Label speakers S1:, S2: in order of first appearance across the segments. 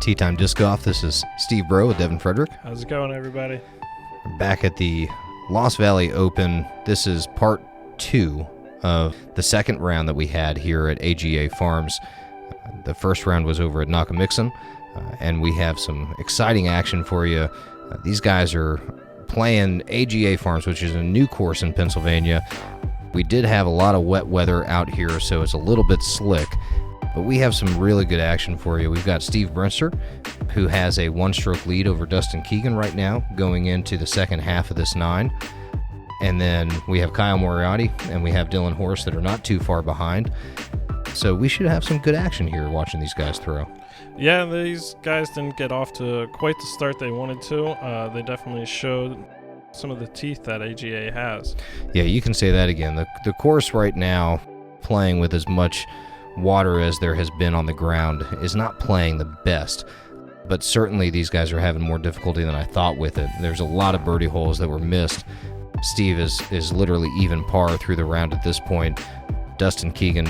S1: Tea Time Disc Golf. This is Steve Bro with Devin Frederick.
S2: How's it going, everybody?
S1: We're back at the Lost Valley Open. This is part 2 of the second round that we had here at AGA Farms. The first round was over at Nakamixon, and we have some exciting action for you. These guys are playing AGA Farms, which is a new course in Pennsylvania. We did have a lot of wet weather out here, so it's a little bit slick. But we have some really good action for you. We've got Steve Brinster, who has a one-stroke lead over Dustin Keegan right now, going into the second half of this 9. And then we have Kyle Moriarty, and we have Dylan Horst that are not too far behind. So we should have some good action here watching these guys throw.
S2: Yeah, these guys didn't get off to quite the start they wanted to. They definitely showed some of the teeth that AGA has.
S1: Yeah, you can say that again. The course right now, playing with as much water as there has been on the ground, is not playing the best, but certainly these guys are having more difficulty than I thought with it. There's a lot of birdie holes that were missed. Steve is literally even par through the round at this point. Dustin Keegan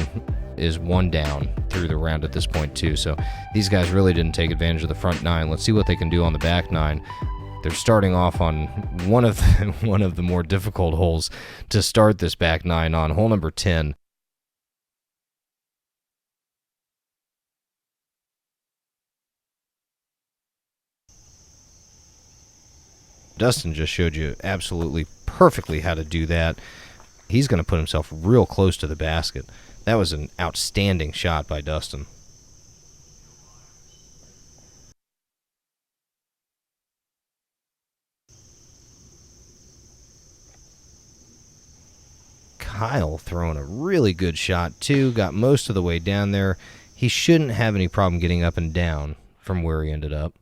S1: is 1 down through the round at this point too, so these guys really didn't take advantage of the front 9. Let's see what they can do on the back 9. They're starting off on one of the more difficult holes to start this back 9 on, hole number 10. Dustin just showed you absolutely perfectly how to do that. He's going to put himself real close to the basket. That was an outstanding shot by Dustin. Kyle throwing a really good shot too, got most of the way down there. He shouldn't have any problem getting up and down from where he ended up.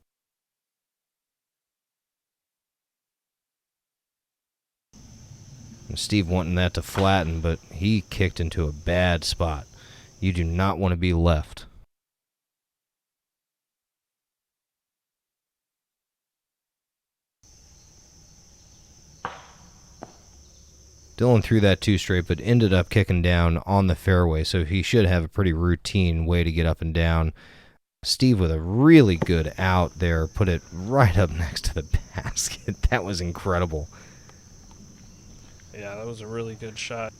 S1: Steve wanting that to flatten, but he kicked into a bad spot. You do not want to be left. Dylan threw that 2 straight, but ended up kicking down on the fairway, so he should have a pretty routine way to get up and down. Steve with a really good out there, put it right up next to the basket. That was incredible.
S2: Yeah, that was a really good shot.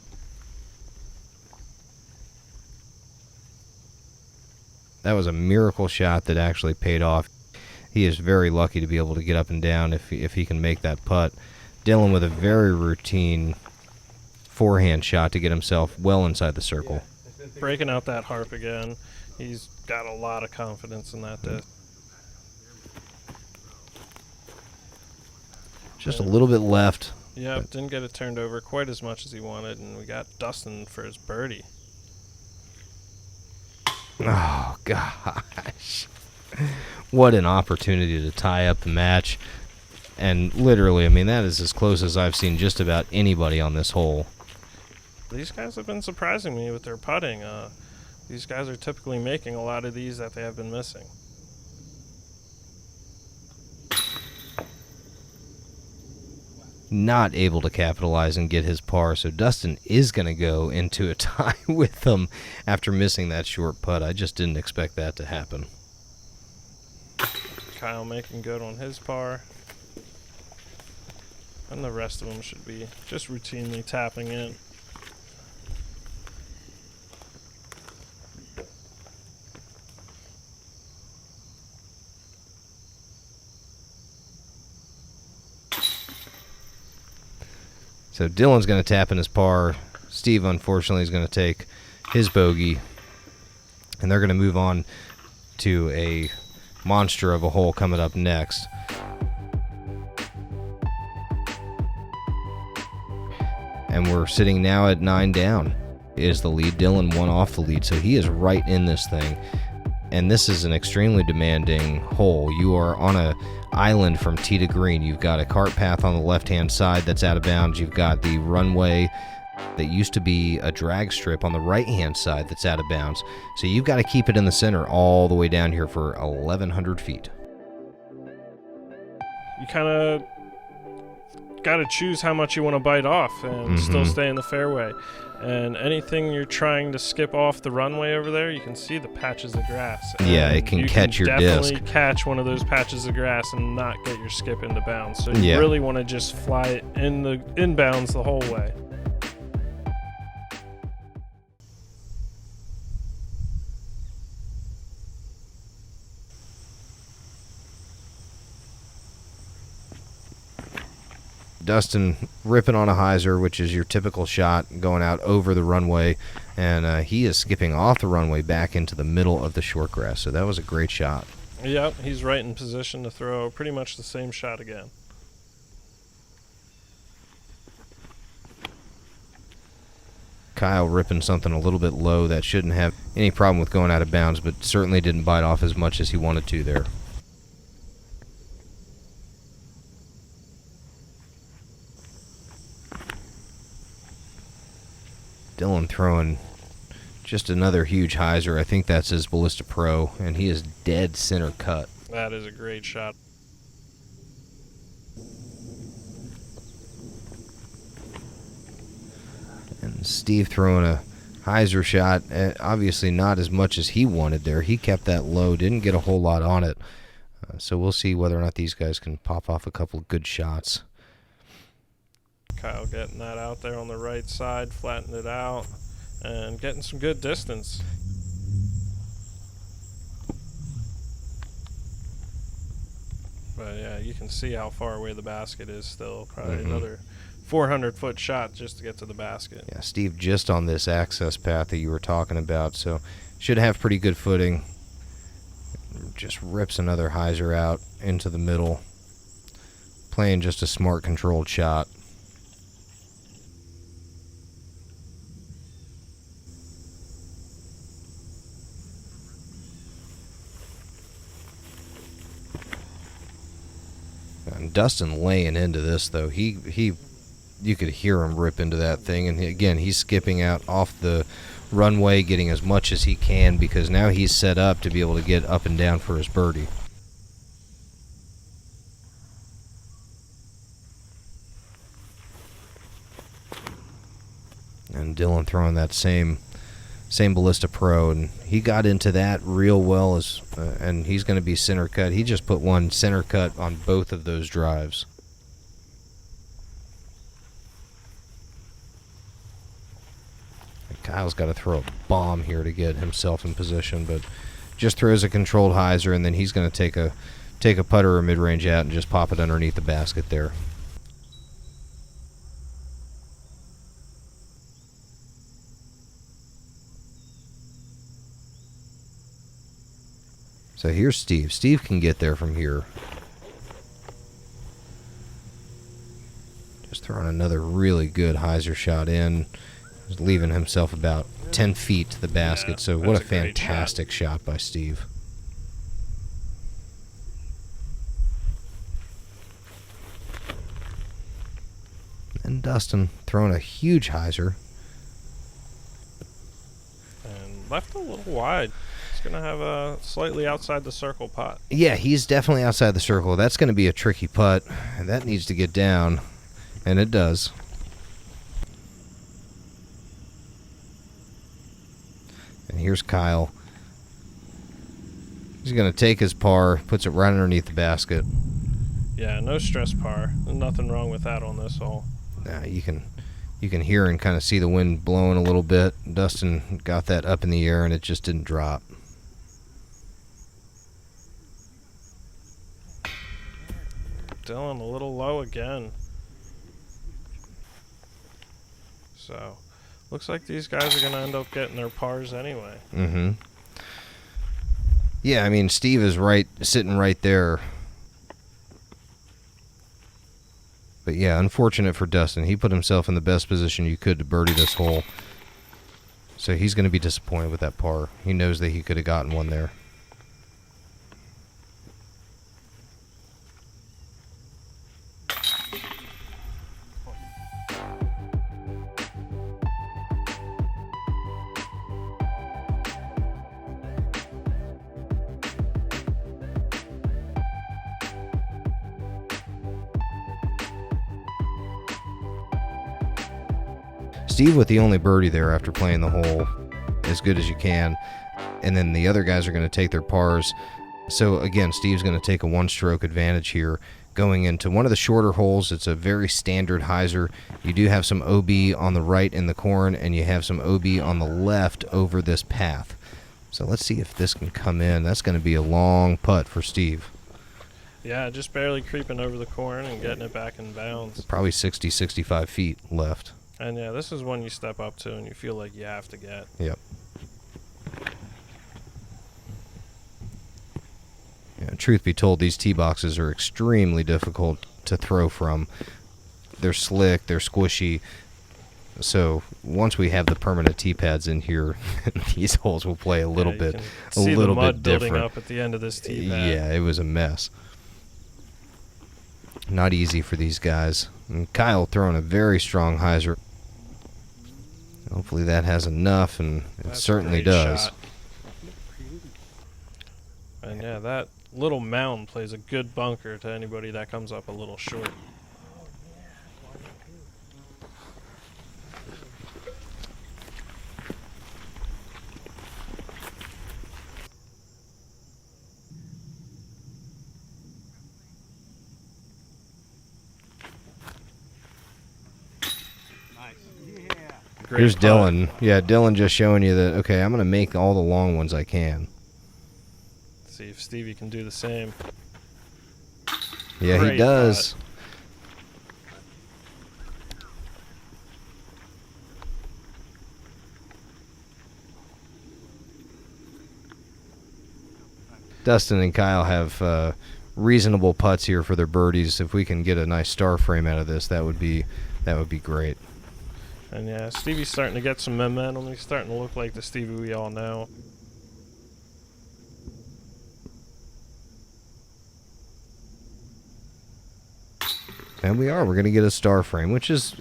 S1: That was a miracle shot that actually paid off. He is very lucky to be able to get up and down if he can make that putt. Dylan with a very routine forehand shot to get himself well inside the circle.
S2: Breaking out that harp again. He's got a lot of confidence in that disc.
S1: Just a little bit left.
S2: Yeah, didn't get it turned over quite as much as he wanted, and we got Dustin for his birdie.
S1: Oh, gosh. What an opportunity to tie up the match. And literally, I mean, that is as close as I've seen just about anybody on this hole.
S2: These guys have been surprising me with their putting. These guys are typically making a lot of these that they have been missing.
S1: Not able to capitalize and get his par, so Dustin is going to go into a tie with them after missing that short putt. I just didn't expect that to happen.
S2: Kyle making good on his par. And the rest of them should be just routinely tapping in.
S1: So Dylan's going to tap in his par. Steve, unfortunately, is going to take his bogey. And they're going to move on to a monster of a hole coming up next. And we're sitting now at 9 down is the lead. Dylan 1 off the lead, so he is right in this thing. And this is an extremely demanding hole. You are on a island from tee to green. You've got a cart path on the left-hand side that's out of bounds. You've got the runway that used to be a drag strip on the right-hand side that's out of bounds. So you've got to keep it in the center all the way down here for 1,100 feet.
S2: You kind of got to choose how much you want to bite off and still stay in the fairway. And anything you're trying to skip off the runway over there, you can see the patches of grass.
S1: Yeah, it can catch your disc.
S2: You can definitely catch one of those patches of grass and not get your skip into bounds. So you really want to just fly it in bounds the whole way.
S1: Dustin ripping on a hyzer, which is your typical shot going out over the runway, and he is skipping off the runway back into the middle of the short grass. So that was a great shot.
S2: Yep, he's right in position to throw pretty much the same shot again.
S1: Kyle ripping something a little bit low that shouldn't have any problem with going out of bounds, but certainly didn't bite off as much as he wanted to there. Dylan throwing just another huge hyzer. I think that's his Ballista Pro, and he is dead center cut.
S2: That is a great shot.
S1: And Steve throwing a hyzer shot, obviously not as much as he wanted there. He kept that low, didn't get a whole lot on it. So we'll see whether or not these guys can pop off a couple of good shots.
S2: Kyle getting that out there on the right side, flattening it out, and getting some good distance. But yeah, you can see how far away the basket is still. Probably another 400-foot shot just to get to the basket.
S1: Yeah, Steve just on this access path that you were talking about, so should have pretty good footing. Just rips another hyzer out into the middle. Playing just a smart, controlled shot. And Dustin laying into this, though. You could hear him rip into that thing, and again, he's skipping out off the runway, getting as much as he can, because now he's set up to be able to get up and down for his birdie. And Dylan throwing that same Ballista Pro, and he got into that real well, and he's going to be center cut. He just put one center cut on both of those drives. And Kyle's got to throw a bomb here to get himself in position, but just throws a controlled hyzer, and then he's going to take a putter or mid-range out and just pop it underneath the basket there. So here's Steve. Steve can get there from here. Just throwing another really good hyzer shot in. Just leaving himself about 10 feet to the basket.
S2: Yeah,
S1: so what a fantastic shot by Steve. And Dustin throwing a huge hyzer.
S2: And left a little wide. Going to have a slightly outside the circle putt.
S1: Yeah, he's definitely outside the circle. That's going to be a tricky putt. That needs to get down, and it does. And here's Kyle. He's going to take his par, puts it right underneath the basket.
S2: Yeah, no stress par. There's nothing wrong with that on this hole.
S1: You can hear and kind of see the wind blowing a little bit. Dustin got that up in the air, and it just didn't drop.
S2: Dylan a little low again. So, looks like these guys are going to end up getting their pars anyway.
S1: Mm-hmm. Yeah, I mean, Steve is sitting right there. But yeah, unfortunate for Dustin. He put himself in the best position you could to birdie this hole. So he's going to be disappointed with that par. He knows that he could have gotten one there. Steve with the only birdie there after playing the hole as good as you can. And then the other guys are going to take their pars. So again, Steve's going to take a one-stroke advantage here. Going into one of the shorter holes, it's a very standard hyzer. You do have some OB on the right in the corn, and you have some OB on the left over this path. So let's see if this can come in. That's going to be a long putt for Steve.
S2: Yeah, just barely creeping over the corn and getting it back in bounds.
S1: Probably 60, 65 feet left.
S2: And yeah, this is one you step up to and you feel like you have to get.
S1: Yep. Yeah, truth be told, these tee boxes are extremely difficult to throw from. They're slick, they're squishy. So once we have the permanent tee pads in here, these holes will play a little bit different.
S2: See the mud building up at the end of this tee pad.
S1: Yeah, it was a mess. Not easy for these guys. And Kyle throwing a very strong hyzer. Hopefully that has enough, and it certainly does.
S2: Shot. And yeah, that little mound plays a good bunker to anybody that comes up a little short. Great
S1: Here's
S2: putt.
S1: Dylan. Yeah, Dylan just showing you that, okay, I'm going to make all the long ones I can.
S2: See if Stevie can do the same.
S1: Yeah,
S2: Great
S1: he does.
S2: putt.
S1: Dustin and Kyle have reasonable putts here for their birdies. If we can get a nice star frame out of this, that would be great.
S2: And yeah, Stevie's starting to get some momentum. He's starting to look like the Stevie we all know.
S1: And we're going to get a star frame, which is,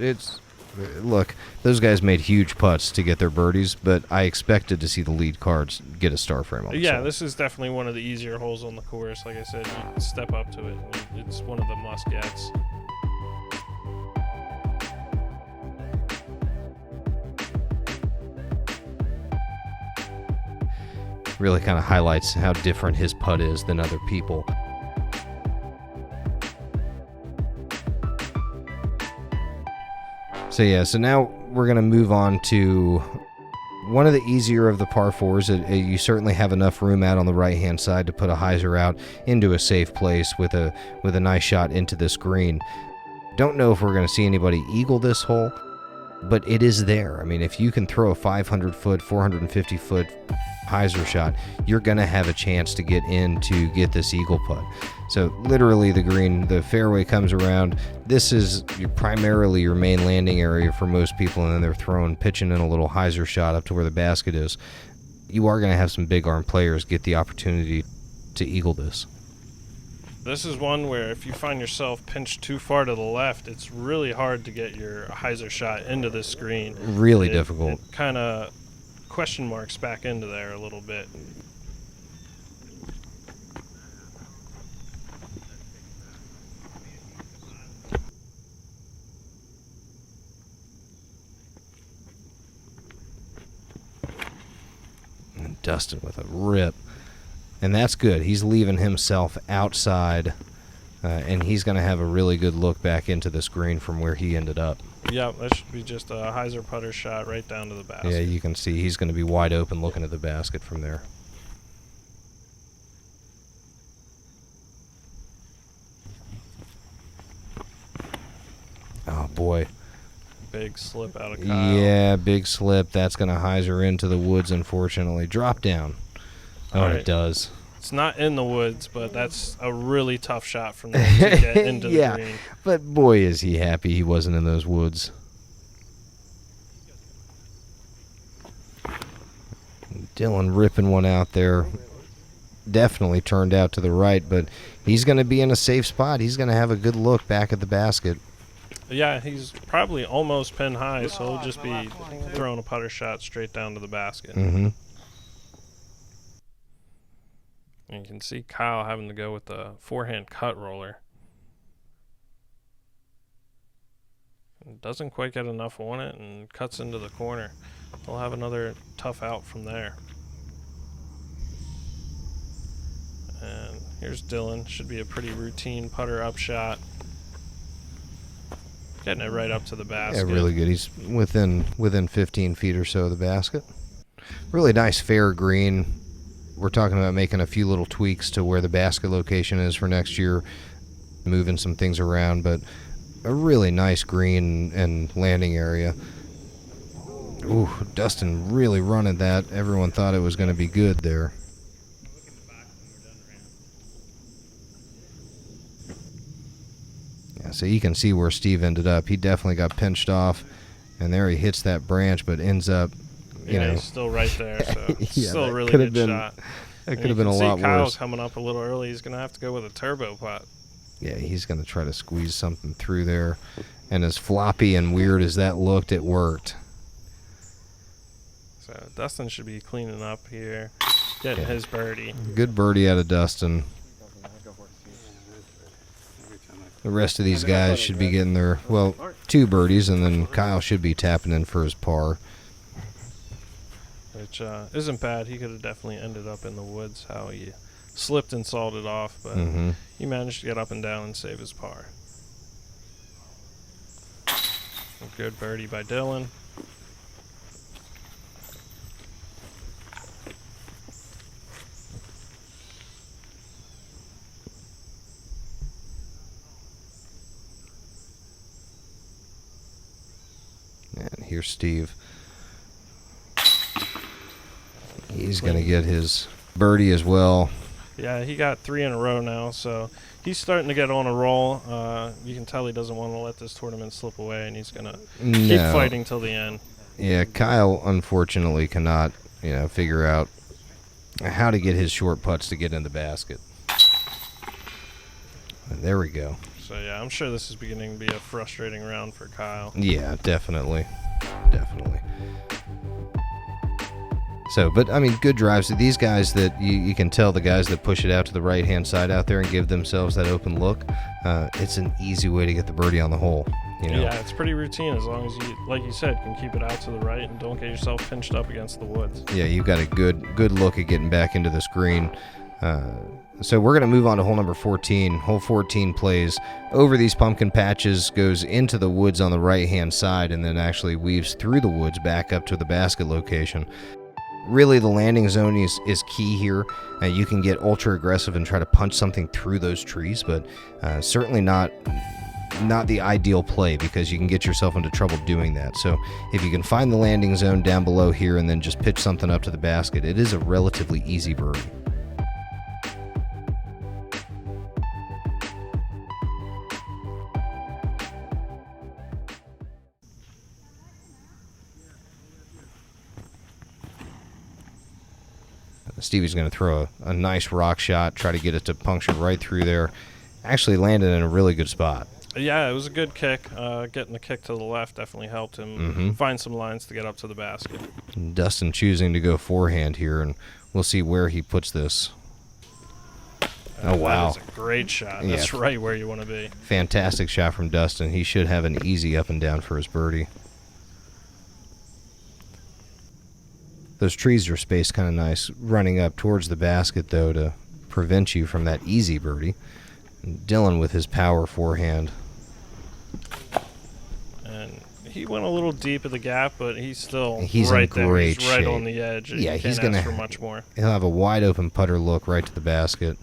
S1: look, those guys made huge putts to get their birdies, but I expected to see the lead cards get a star frame on the
S2: Yeah,
S1: side.
S2: this is definitely one of the easier holes on the course. Like I said, you step up to it. It's one of the must-gets.
S1: Really kind of highlights how different his putt is than other people. So yeah, so now we're going to move on to one of the easier of the par fours. You certainly have enough room out on the right-hand side to put a hyzer out into a safe place with a nice shot into this green. Don't know if we're going to see anybody eagle this hole, but it is there. I mean, if you can throw a 500-foot, 450-foot hyzer shot, you're going to have a chance to get in to get this eagle putt. So literally the fairway comes around. This is primarily your main landing area for most people, and then they're pitching in a little hyzer shot up to where the basket is. You are going to have some big arm players get the opportunity to eagle this.
S2: This is one where if you find yourself pinched too far to the left, it's really hard to get your hyzer shot into this screen.
S1: Really difficult.
S2: It kind of question marks back into there a little bit.
S1: And Dustin with a rip. And that's good. He's leaving himself outside, and he's going to have a really good look back into this green from where he ended up.
S2: Yeah, that should be just a hyzer putter shot right down to the basket.
S1: Yeah, you can see he's going to be wide open looking at the basket from there. Oh, boy.
S2: Big slip out of Kyle.
S1: Yeah, big slip. That's going to hyzer into the woods, unfortunately. Drop down. Oh,
S2: All right.
S1: It does.
S2: It's not in the woods, but that's a really tough shot from there to get into
S1: Yeah,
S2: the green.
S1: but boy, is he happy he wasn't in those woods. Dylan ripping one out there. Definitely turned out to the right, but he's going to be in a safe spot. He's going to have a good look back at the basket.
S2: Yeah, he's probably almost pin high, so he'll just be throwing a putter shot straight down to the basket.
S1: Mm-hmm.
S2: And you can see Kyle having to go with the forehand cut roller. Doesn't quite get enough on it and cuts into the corner. They'll have another tough out from there. And here's Dylan. Should be a pretty routine putter up shot. Getting it right up to the basket.
S1: Yeah, really good. He's within 15 feet or so of the basket. Really nice fair green. We're talking about making a few little tweaks to where the basket location is for next year, moving some things around, but a really nice green and landing area. Ooh, Dustin really running that. Everyone thought it was going to be good there. Yeah, so you can see where Steve ended up. He definitely got pinched off, and there he hits that branch, but ends up, you know,
S2: he's still right there. So
S1: yeah,
S2: still a really good shot.
S1: That could have been a lot
S2: Kyle
S1: worse.
S2: coming up a little early. He's going to have to go with a turbo putt.
S1: Yeah, he's going to try to squeeze something through there. And as floppy and weird as that looked, it worked.
S2: So Dustin should be cleaning up here, getting his birdie.
S1: Good birdie out of Dustin. The rest of these guys should be getting their, well, 2 birdies, and then Kyle should be tapping in for his par.
S2: Which isn't bad. He could have definitely ended up in the woods how he slipped and salted off, but he managed to get up and down and save his par. A good birdie by Dylan.
S1: And here's Steve. He's going to get his birdie as well.
S2: Yeah, he got 3 in a row now, so he's starting to get on a roll. You can tell he doesn't want to let this tournament slip away, and he's going to keep fighting till the end.
S1: Yeah, Kyle unfortunately cannot, figure out how to get his short putts to get in the basket. And there we go.
S2: So yeah, I'm sure this is beginning to be a frustrating round for Kyle.
S1: Yeah, definitely. Definitely. So, but, I mean, good drives. These guys that you can tell, the guys that push it out to the right-hand side out there and give themselves that open look, it's an easy way to get the birdie on the hole.
S2: Yeah, it's pretty routine as long as you, like you said, can keep it out to the right and don't get yourself pinched up against the woods.
S1: Yeah, you've got a good look at getting back into this green. So we're going to move on to hole number 14. Hole 14 plays over these pumpkin patches, goes into the woods on the right-hand side, and then actually weaves through the woods back up to the basket location. Really, the landing zone is key here. You can get ultra aggressive and try to punch something through those trees, but certainly not the ideal play because you can get yourself into trouble doing that. So if you can find the landing zone down below here and then just pitch something up to the basket, it is a relatively easy birdie. Stevie's going to throw a nice rock shot, try to get it to puncture right through there. Actually landed in a really good spot.
S2: Yeah, it was a good kick. Getting the kick to the left definitely helped him find some lines to get up to the basket.
S1: Dustin choosing to go forehand here, and we'll see where he puts this. Oh, wow.
S2: That is a great shot. That's right where you want to be.
S1: Fantastic shot from Dustin. He should have an easy up and down for his birdie. Those trees are spaced kind of nice, running up towards the basket, though, to prevent you from that easy birdie. And Dylan with his power forehand.
S2: And he went a little deep of the gap, but he's
S1: in
S2: right there.
S1: great
S2: He's right
S1: shape.
S2: on the edge.
S1: Yeah,
S2: he's going to ask for much more.
S1: He'll have a wide open putter look right to the basket.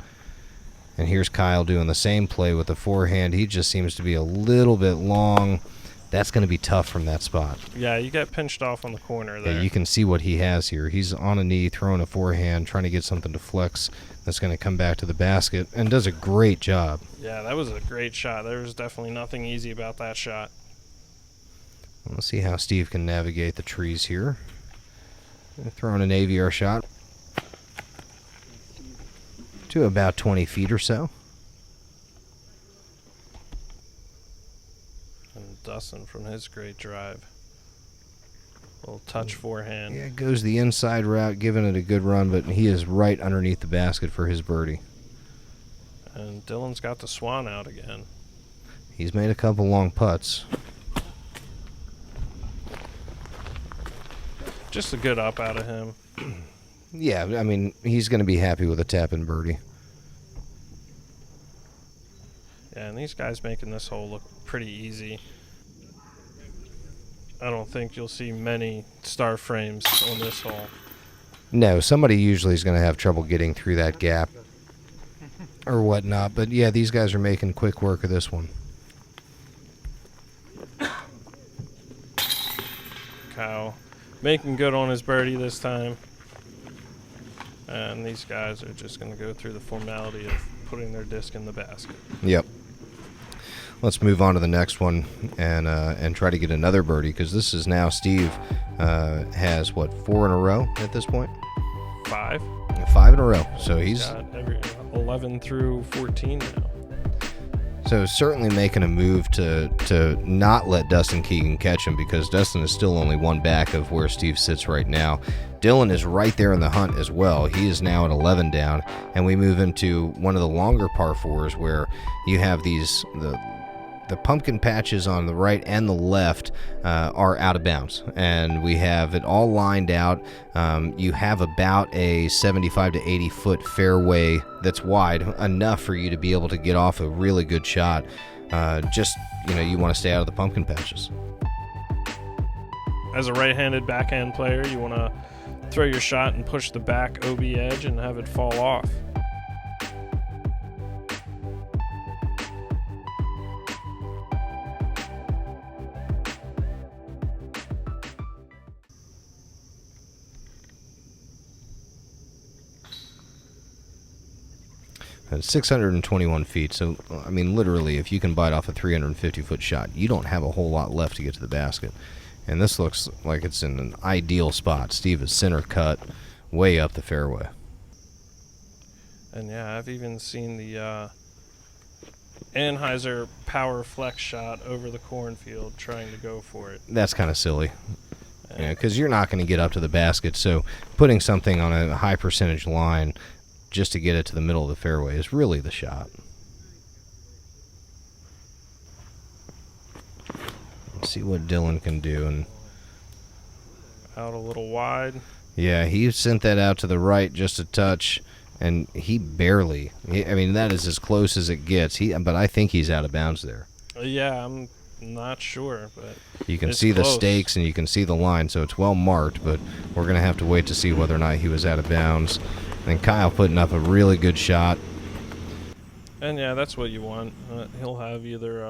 S1: And here's Kyle doing the same play with the forehand. He just seems to be a little bit long. That's going to be tough from that spot.
S2: Yeah, you get pinched off on the corner there.
S1: Yeah, you can see what he has here. He's on a knee, throwing a forehand, trying to get something to flex that's going to come back to the basket, and does a great job.
S2: Yeah, that was a great shot. There was definitely nothing easy about that shot.
S1: Let's see how Steve can navigate the trees here. Throwing an AVR shot to about 20 feet or so.
S2: And Dustin from his great drive. Little touch forehand.
S1: Yeah, goes the inside route, giving it a good run, but he is right underneath the basket for his birdie.
S2: And Dylan's got the swan out again.
S1: He's made a couple long putts.
S2: Just a good up out of him.
S1: Yeah, I mean, he's going to be happy with a tap-in birdie.
S2: Yeah, and these guys making this hole look pretty easy. I don't think you'll see many star frames on this hole.
S1: No, somebody usually is going to have trouble getting through that gap or whatnot. But yeah, these guys are making quick work of this one.
S2: Kyle making good on his birdie this time. And these guys are just going to go through the formality of putting their disc in the basket.
S1: Yep. Let's move on to the next one and try to get another birdie, because this is now Steve has, what, 4 in a row at this point?
S2: 5.
S1: 5 in a row. So he's
S2: got 11 through 14 now.
S1: So certainly making a move to not let Dustin Keegan catch him, because Dustin is still only one back of where Steve sits right now. Dylan is right there in the hunt as well. He is now at 11 down, and we move into one of the longer par 4s where you have the pumpkin patches on the right and the left are out of bounds, and we have it all lined out. You have about a 75 to 80 foot fairway that's wide enough for you to be able to get off a really good shot. You want to stay out of the pumpkin patches.
S2: As a right-handed backhand player, you want to throw your shot and push the back OB edge and have it fall off.
S1: 621 feet. So, I mean, literally, if you can bite off a 350-foot shot, you don't have a whole lot left to get to the basket. And this looks like it's in an ideal spot. Steve is center cut, way up the fairway.
S2: And yeah, I've even seen the Anheuser Power Flex shot over the cornfield trying to go for it.
S1: That's kind of silly. Because you're not going to get up to the basket. So putting something on a high percentage line just to get it to the middle of the fairway is really the shot. Let's see what Dylan can do. And
S2: out a little wide.
S1: Yeah, he sent that out to the right just a touch, and he barely. I mean, that is as close as it gets. But I think he's out of bounds there.
S2: Yeah, I'm not sure, but
S1: you can see
S2: close.
S1: The stakes and you can see the line, so it's well marked. But we're going to have to wait to see whether or not he was out of bounds. And Kyle putting up a really good shot.
S2: And yeah, that's what you want. He'll have either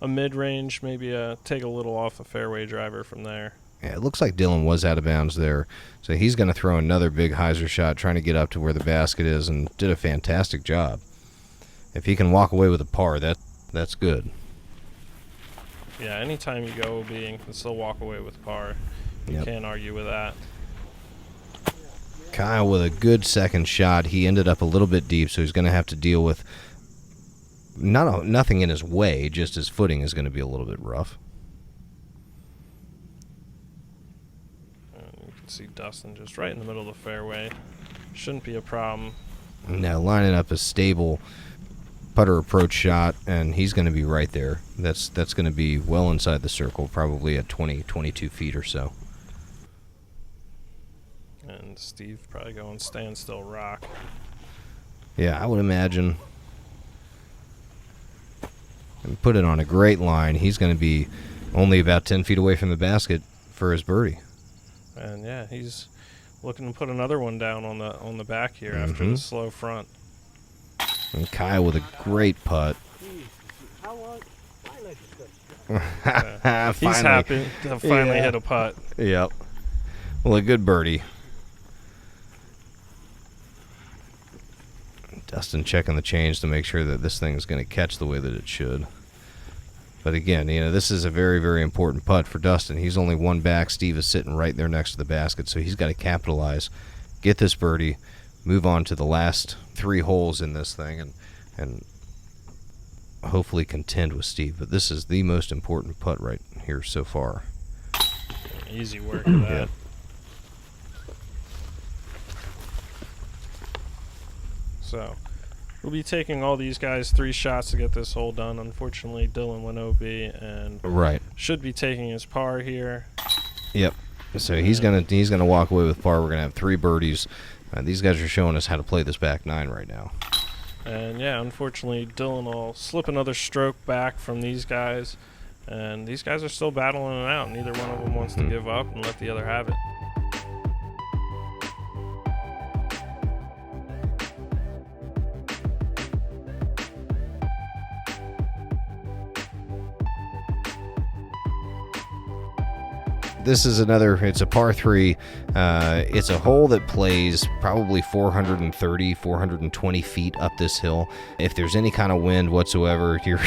S2: a mid-range, maybe take a little off a fairway driver from there.
S1: Yeah, it looks like Dylan was out of bounds there. So he's going to throw another big hyzer shot trying to get up to where the basket is, and did a fantastic job. If he can walk away with a par, that's good.
S2: Yeah, anytime you go OB and can still walk away with par, you can't argue with that.
S1: Kyle with a good second shot. He ended up a little bit deep, so he's going to have to deal with nothing in his way, just his footing is going to be a little bit rough.
S2: You can see Dustin just right in the middle of the fairway. Shouldn't be a problem.
S1: Now lining up a stable putter approach shot, and he's going to be right there. That's going to be well inside the circle, probably at 22 feet or so.
S2: And Steve probably going standstill rock.
S1: Yeah, I would imagine. And put it on a great line. He's going to be only about 10 feet away from the basket for his birdie.
S2: And yeah, he's looking to put another one down on the back here after the slow front.
S1: And Kyle with a great putt.
S2: He's happy to finally hit a putt.
S1: Yep. Well, a good birdie. Dustin checking the chains to make sure that this thing is going to catch the way that it should. But again, this is a very, very important putt for Dustin. He's only one back. Steve is sitting right there next to the basket, so he's got to capitalize, get this birdie, move on to the last 3 holes in this thing, and hopefully contend with Steve. But this is the most important putt right here so far.
S2: Easy work of that.
S1: Yeah.
S2: So we'll be taking all these guys 3 shots to get this hole done. Unfortunately, Dylan went OB and should be taking his par here.
S1: Yep. So he's gonna walk away with par. We're gonna have 3 birdies. These guys are showing us how to play this back 9 right now.
S2: And yeah, unfortunately, Dylan will slip another stroke back from these guys, and these guys are still battling it out. Neither one of them wants to give up and let the other have it.
S1: This is it's a par 3. It's a hole that plays probably 430, 420 feet up this hill. If there's any kind of wind whatsoever, you're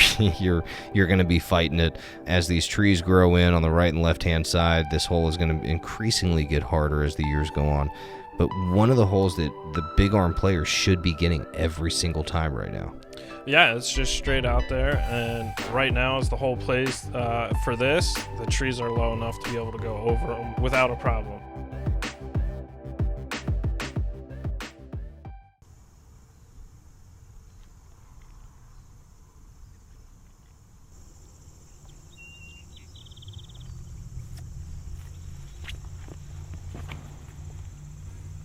S1: going to be fighting it. As these trees grow in on the right and left-hand side, this hole is going to increasingly get harder as the years go on. But one of the holes that the big arm players should be getting every single time right now.
S2: Yeah, it's just straight out there, and right now as the hole plays for this, the trees are low enough to be able to go over them without a problem.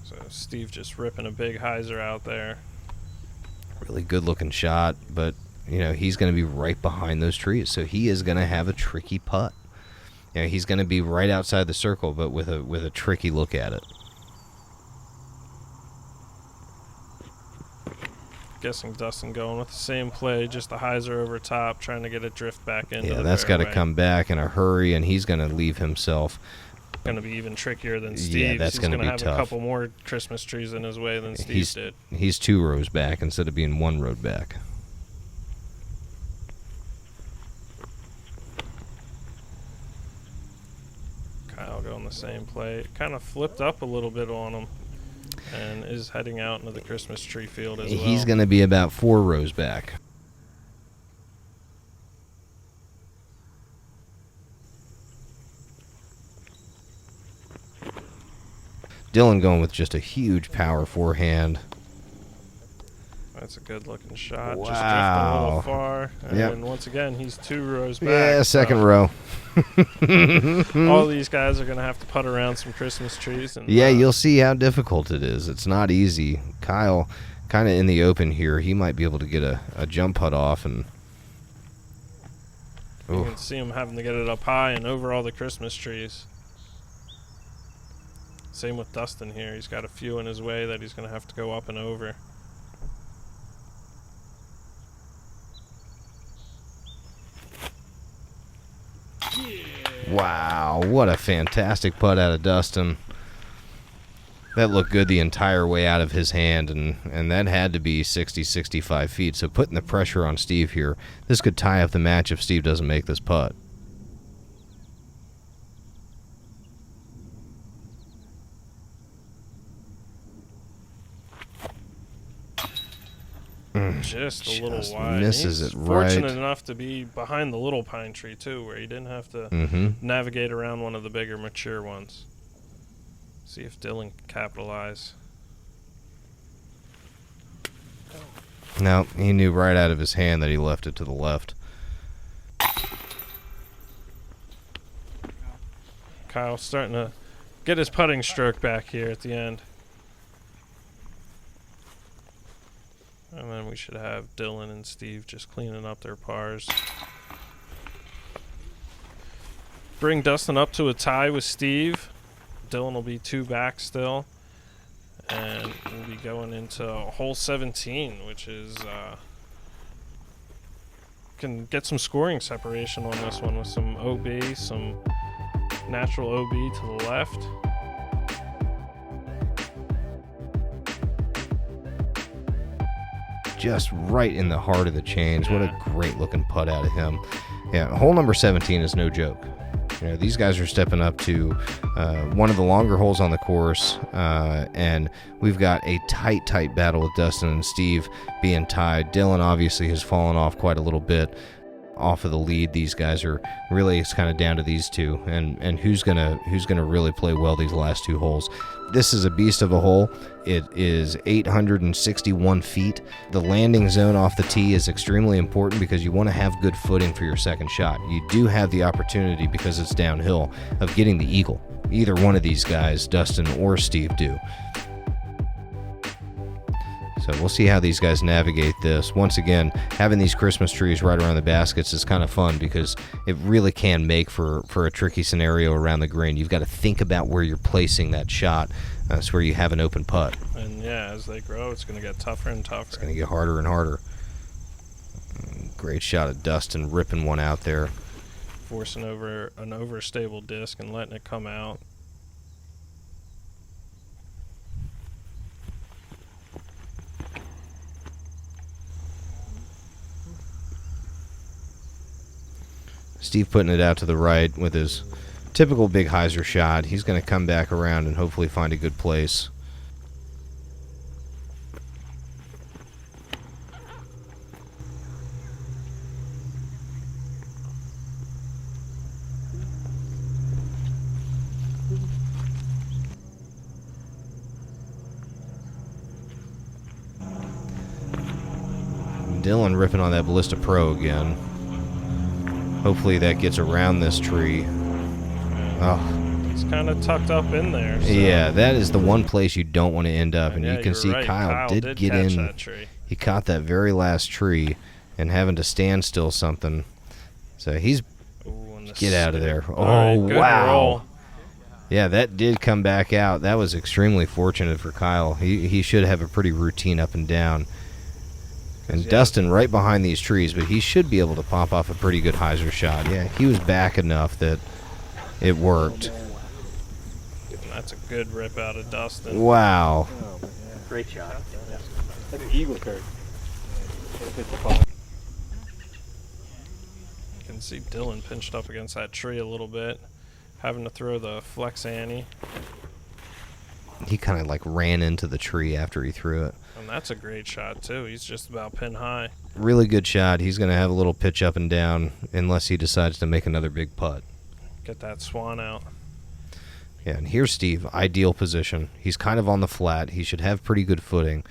S2: So Steve just ripping a big hyzer out there.
S1: Really good looking shot, but he's going to be right behind those trees, so he is going to have a tricky putt. He's going to be right outside the circle, but with a tricky look at it.
S2: Guessing Dustin going with the same play, just the hyzer over top, trying to get it drift back in.
S1: Yeah, that's got to come back in a hurry, and he's going to leave himself.
S2: Going to be even trickier than Steve.
S1: Yeah, that's going to be
S2: have
S1: tough.
S2: A couple more Christmas trees in his way than Steve did.
S1: He's 2 rows back instead of being 1 row back.
S2: Kyle going the same play. Kind of flipped up a little bit on him and is heading out into the Christmas tree field as well.
S1: He's going to be about 4 rows back. Dylan going with just a huge power forehand.
S2: That's a good looking shot.
S1: Wow.
S2: Just drifting a little far. And
S1: Yep.
S2: once again, he's 2 rows back.
S1: Yeah, second row.
S2: All these guys are going to have to putt around some Christmas trees. And,
S1: Yeah, you'll see how difficult it is. It's not easy. Kyle, kind of in the open here, he might be able to get a jump putt off. And
S2: you can see him having to get it up high and over all the Christmas trees. Same with Dustin here. He's got a few in his way that he's going to have to go up and over.
S1: Wow, what a fantastic putt out of Dustin. That looked good the entire way out of his hand, and that had to be 60, 65 feet. So putting the pressure on Steve here, this could tie up the match if Steve doesn't make this putt.
S2: Just a little wide.
S1: Misses
S2: He's
S1: it right.
S2: fortunate enough to be behind the little pine tree, too, where he didn't have to navigate around one of the bigger, mature ones. See if Dylan can capitalize.
S1: No, he knew right out of his hand that he left it to the left.
S2: Kyle's starting to get his putting stroke back here at the end. And then we should have Dylan and Steve just cleaning up their pars. Bring Dustin up to a tie with Steve. Dylan will be 2 back still. And we'll be going into hole 17, which is... can get some scoring separation on this one with some OB, some natural OB to the left.
S1: Just right in the heart of the chains. What a great looking putt out of him. Yeah, hole number 17 is no joke. These guys are stepping up to one of the longer holes on the course, and we've got a tight battle with Dustin and Steve being tied. Dylan obviously has fallen off quite a little bit. off of the lead. These guys are really, it's kind of down to these two, and who's gonna really play well these last two holes. This is a beast of a hole. It is 861 feet. The landing zone off the tee is extremely important because you want to have good footing for your second shot. You do have the opportunity, because it's downhill, of getting the eagle. Either one of these guys, Dustin or Steve, do. So we'll see how these guys navigate this. Once again, having these Christmas trees right around the baskets is kind of fun because it really can make for a tricky scenario around the green. You've got to think about where you're placing that shot. That's where you have an open putt.
S2: And yeah, as they grow, it's going to get tougher and tougher.
S1: It's going to get harder and harder. Great shot of Dustin ripping one out there.
S2: Forcing over an overstable disc and letting it come out.
S1: Steve putting it out to the right with his typical big hyzer shot. He's going to come back around and hopefully find a good place. Dylan ripping on that Ballista Pro again. Hopefully that gets around this tree. Oh,
S2: it's kind of tucked up in there. So.
S1: Yeah, that is the one place you don't want to end up. And
S2: yeah,
S1: you can see
S2: right.
S1: Kyle did get
S2: catch
S1: in.
S2: That tree.
S1: He caught that very last tree and having to stand still something. So he's... Get out of there. Oh,
S2: right,
S1: wow.
S2: Roll.
S1: Yeah, that did come back out. That was extremely fortunate for Kyle. He should have a pretty routine up and down. And yeah. Dustin right behind these trees, but he should be able to pop off a pretty good hyzer shot. Yeah, he was back enough that it worked.
S2: And that's a good rip out of Dustin.
S1: Wow.
S3: Oh, yeah. Great shot. Yeah. Like an eagle curve. Hit the ball.
S2: You can see Dylan pinched up against that tree a little bit, having to throw the flex ante.
S1: He kind of like ran into the tree after he threw it.
S2: And that's a great shot, too. He's just about pin high.
S1: Really good shot. He's going to have a little pitch up and down unless he decides to make another big putt.
S2: Get that swan out.
S1: Yeah, and here's Steve. Ideal position. He's kind of on the flat. He should have pretty good footing.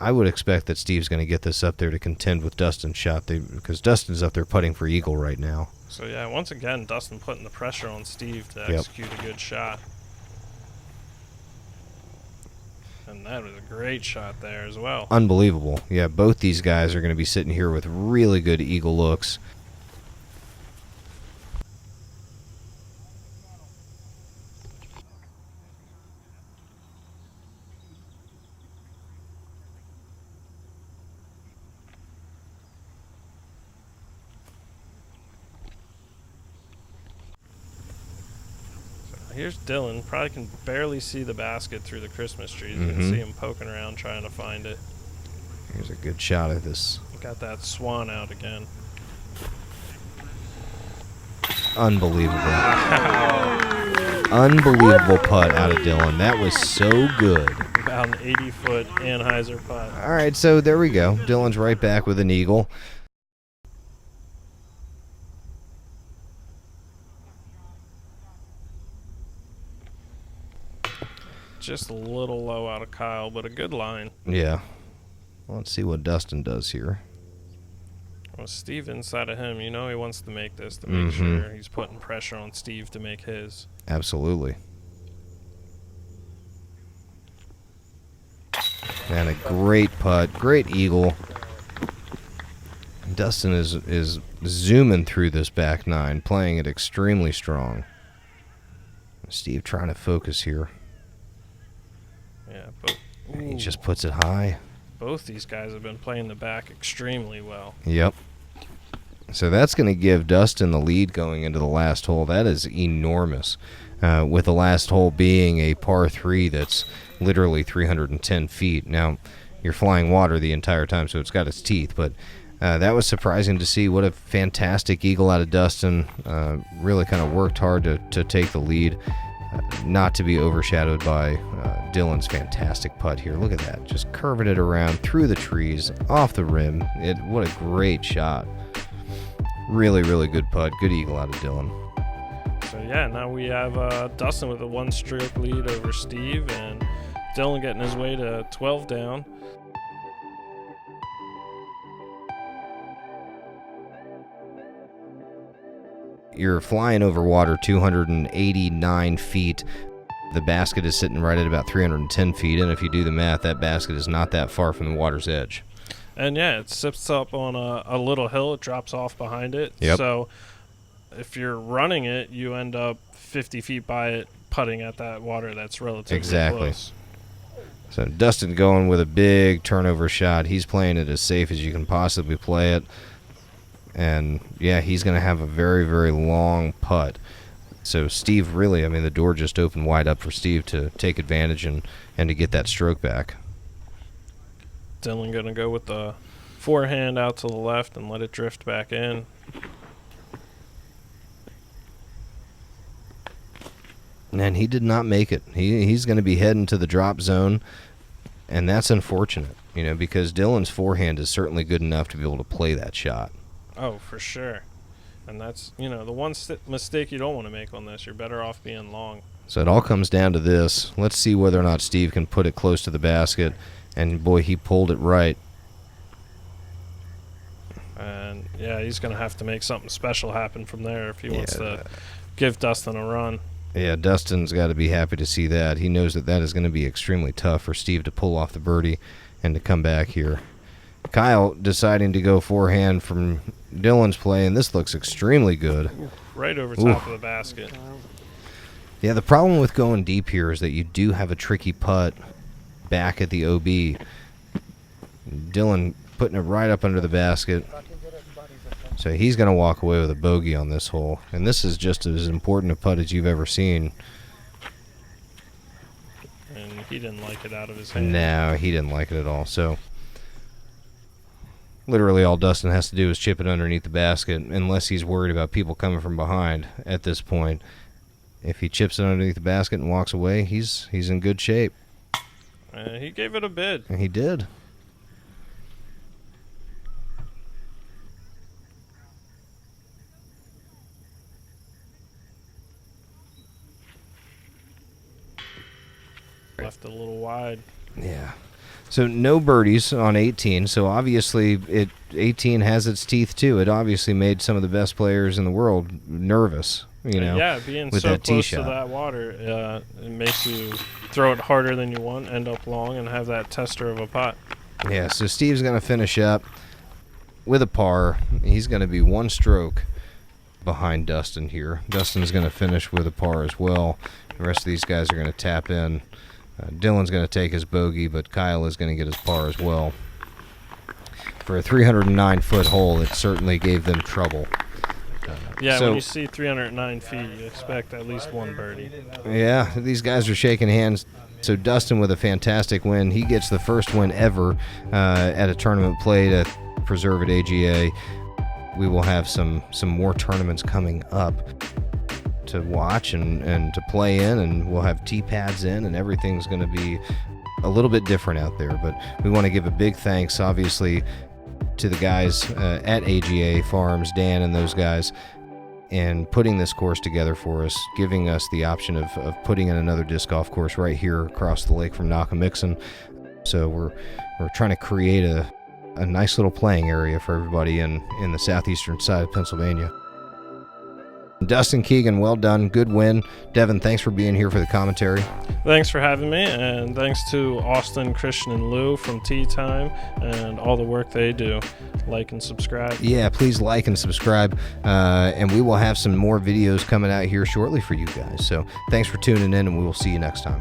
S1: I would expect that Steve's going to get this up there to contend with Dustin's shot because Dustin's up there putting for eagle right now.
S2: So, yeah, once again, Dustin putting the pressure on Steve to execute a good shot. And that was a great shot there as well.
S1: Unbelievable. Yeah, both these guys are going to be sitting here with really good eagle looks.
S2: Here's Dylan. Probably can barely see the basket through the Christmas trees. You can see him poking around trying to find it.
S1: Here's a good shot of this.
S2: Got that swan out again.
S1: Unbelievable. Unbelievable putt out of Dylan. That was so good.
S2: About an 80-foot Anheuser putt.
S1: All right, so there we go. Dylan's right back with an eagle.
S2: Just a little low out of Kyle, but a good line.
S1: Yeah. Well, let's see what Dustin does here.
S2: Well, Steve inside of him, you know he wants to make this to make sure he's putting pressure on Steve to make his.
S1: Absolutely. And a great putt, great eagle. Dustin is zooming through this back nine, playing it extremely strong. Steve trying to focus here.
S2: Yeah, but
S1: he just puts it high.
S2: Both these guys have been playing the back extremely well.
S1: Yep. So that's going to give Dustin the lead going into the last hole. That is enormous. With the last hole being a par 3 that's literally 310 feet. Now, you're flying water the entire time, so it's got its teeth. But that was surprising to see. What a fantastic eagle out of Dustin. Really kind of worked hard to take the lead. Not to be overshadowed by Dylan's fantastic putt here. Look at that. Just curving it around through the trees, off the rim. What a great shot. Really, really good putt. Good eagle out of Dylan.
S2: So yeah, now we have Dustin with a 1-stroke lead over Steve, and Dylan getting his way to 12 down.
S1: You're flying over water 289 feet. The basket is sitting right at about 310 feet, and if you do the math, that basket is not that far from the water's edge.
S2: And yeah, it sits up on a little hill. It drops off behind it.
S1: Yep.
S2: So if you're running it, you end up 50 feet by it, putting at that water that's relatively close.
S1: So Dustin going with a big turnover shot. He's playing it as safe as you can possibly play it. And yeah, he's going to have a very, very long putt. So Steve really, I mean, the door just opened wide up for Steve to take advantage and to get that stroke back.
S2: Dylan going to go with the forehand out to the left and let it drift back in.
S1: And he did not make it. He's going to be heading to the drop zone, and that's unfortunate, because Dylan's forehand is certainly good enough to be able to play that shot.
S2: Oh, for sure. And that's, the one mistake you don't want to make on this. You're better off being long.
S1: So it all comes down to this. Let's see whether or not Steve can put it close to the basket. And, boy, he pulled it right.
S2: And, yeah, he's going to have to make something special happen from there if he wants to give Dustin a run.
S1: Yeah, Dustin's got to be happy to see that. He knows that is going to be extremely tough for Steve to pull off the birdie and to come back here. Kyle deciding to go forehand from Dylan's play, and this looks extremely good.
S2: Right over top of the basket.
S1: Yeah, the problem with going deep here is that you do have a tricky putt back at the OB. Dylan putting it right up under the basket. So he's going to walk away with a bogey on this hole. And this is just as important a putt as you've ever seen.
S2: And he didn't like it out of his hand.
S1: No, he didn't like it at all. So literally all Dustin has to do is chip it underneath the basket, unless he's worried about people coming from behind at this point. If he chips it underneath the basket and walks away, he's in good shape.
S2: He gave it a bid.
S1: And he did.
S2: Left it a little wide.
S1: Yeah. So no birdies on 18. So obviously 18 has its teeth too. It obviously made some of the best players in the world nervous,
S2: Yeah, being
S1: with
S2: so
S1: that tee
S2: close
S1: shot.
S2: to that water, it makes you throw it harder than you want, end up long, and have that tester of a putt.
S1: Yeah, so Steve's going to finish up with a par. He's going to be 1 stroke behind Dustin here. Dustin's going to finish with a par as well. The rest of these guys are going to tap in. Dylan's going to take his bogey, but Kyle is going to get his par as well. For a 309-foot hole, it certainly gave them trouble.
S2: Yeah, when you see 309 feet, you expect at least 1 birdie.
S1: Yeah, these guys are shaking hands. So Dustin with a fantastic win. He gets the first win ever at a tournament played at Preserve at AGA. We will have some more tournaments coming up to watch and to play in, and we'll have tee pads in, and everything's going to be a little bit different out there. But we want to give a big thanks, obviously, to the guys at AGA Farms, Dan and those guys, and putting this course together for us, giving us the option of putting in another disc golf course right here across the lake from Knockemixon. So we're trying to create a nice little playing area for everybody in the southeastern side of Pennsylvania. Dustin, Keegan, well done. Good win. Devin, thanks for being here for the commentary.
S2: Thanks for having me, and thanks to Austin, Christian, and Lou from Tea Time and all the work they do. Like and subscribe.
S1: Yeah, please like and subscribe, and we will have some more videos coming out here shortly for you guys. So thanks for tuning in, and we will see you next time.